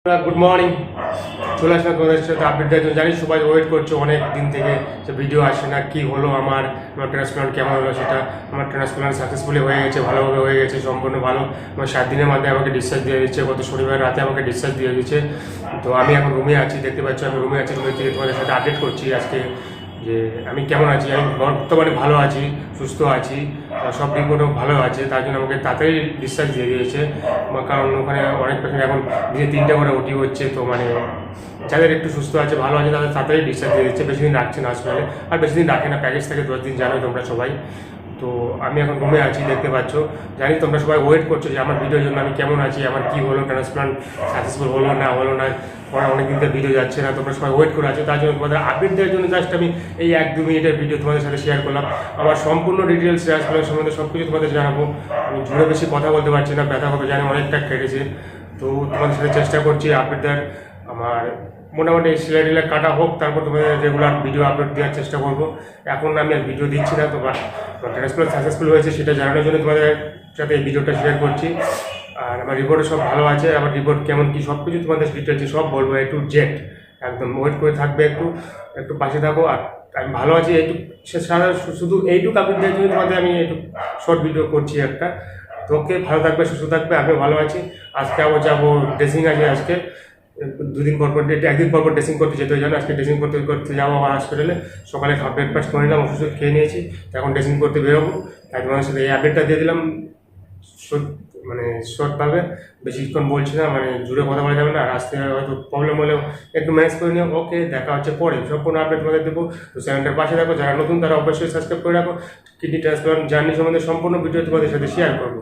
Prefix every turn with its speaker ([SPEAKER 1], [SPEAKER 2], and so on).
[SPEAKER 1] Good morning. চলে আসলাম তোমাদের সাথে আপডেট দেওয়ার জন্য। জানি সবাই ওয়েট করছে অনেক দিন থেকে, যে ভিডিও আসে না, কি হলো আমার ট্রান্সপ্লান্ট কেমন হলো সেটা। আমার ট্রান্সপ্লান্ট সাকসেসফুলি হয়ে গেছে, ভালোভাবে হয়ে গেছে, সম্পূর্ণ ভালো। আমার 7 দিনের মধ্যে আমাকে ডিসচার্জ দিয়ে দিচ্ছে, গত শনিবার রাতে আমাকে ডিসচার্জ দিয়ে দিচ্ছে। তো আমি এখন রুমে আছি, দেখতে পাচ্ছি আমি রুমে আছি। রুমে থেকে তোমাদের সাথে আপডেট করছি আজকে যে আমি কেমন আছি। আমি বর্তমানে ভালো আছি, সুস্থ আছি, সব রিপোর্টও ভালো আছে। তার জন্য আমাকে তাড়াতাড়ি ডিসচার্জ দিয়ে দিয়েছে, কারণ ওখানে অনেক পেশেন্ট এখন দিনে 3টে করে ওটি হচ্ছে। তো মানে যাদের একটু সুস্থ আছে, ভালো আছে, তাদের তাড়াতাড়ি ডিসচার্জ দিয়ে দিচ্ছে, বেশি দিন রাখছে না হসপিটালে। আর বেশি দিন রাখে না, প্যাকেজ থেকে 10 দিন, জানো তোমরা সবাই। তো আমি এখন রুমে আছি, দেখতে পাচ্ছ। জানি তোমরা সবাই ওয়েট করছো যে আমার ভিডিওর জন্য আমি কেমন আছি, আমার কি হলো, ট্রান্সপ্লান্ট সাকসেসফুল হলো না হলো না, পরে অনেকদিন থেকে ভিডিও যাচ্ছে না, তোমরা সবাই ওয়েট করে আছো। তার জন্য তোমাদের আপডেট দেওয়ার জন্য জাস্ট আমি এই 1-2 মিনিটের ভিডিও তোমাদের সাথে শেয়ার করলাম। আমার সম্পূর্ণ ডিটেলস ট্রান্সপ্লান্ট সম্বন্ধে সব কিছু তোমাদের জানাবো। আমি জুড়ে বেশি কথা বলতে পারছি না, ব্যথা কথা জানি অনেকটা কেটেছে। তো তোমাদের সাথে চেষ্টা করছি আপডেট দেওয়ার। আমার মোটামুটি সিলাইডিলা কাটা হোক, তারপর তোমাদের রেগুলার ভিডিও আপলোড দেওয়ার চেষ্টা করবো। এখন আমি আর ভিডিও দিচ্ছি না, তো ট্রান্সপ্লান্ট সাকসেসফুল হয়েছে সেটা জানানোর জন্য তোমাদের সাথে এই ভিডিওটা শেয়ার করছি। আর আমার রিপোর্টে সব ভালো আছে, আমার রিপোর্ট কেমন কি সব কিছু তোমাদের ডিটেলসে সব বলবো, একটু জেড। একদম ওয়েট করে থাকবে, একটু একটু পাশে থাকো। আর আমি ভালো আছি এইটুক, সারা শুধু এইটুকু আপডেট দেওয়ার জন্য তোমাদের আমি একটু শর্ট ভিডিও করছি একটা। তো ওকে, ভালো থাকবে, সুস্থ থাকবে, আমিও ভালো আছি। আজকে আবার যাবো, ড্রেসিং আছে আজকে, 2 দিন পর পর, 1 দিন পর পর ড্রেসিং করতে যেতে হয়, জানো। আজকে ড্রেসিং করতে করতে যাবো আমার হসপিটালে। সকালে ব্রেকফাস্ট করে নিলাম, ওষুধ খেয়ে নিয়েছি, এখন ড্রেসিং করতে বেরোবো। তাই তোমাদের সাথে এই আপডেটটা দিয়ে দিলাম, মানে শর্টভাবে, বেশিক্ষণ বলছি না, মানে জুড়ে কথা বলা যাবে না। রাস্তায় হয়তো প্রবলেম হলেও একটু ম্যানেজ করে নিও। ওকে, দেখা হচ্ছে পরে, সম্পূর্ণ আপডেট তোমাদের দেবো। তো চ্যানেলটার পাশে রাখো, যারা নতুন তারা অবশ্যই সাবস্ক্রাইব করে রাখো। কিডনি ট্রান্সপ্লান্ট জার্নি সম্বন্ধে সম্পূর্ণ ভিডিও তোমাদের সাথে শেয়ার করবো।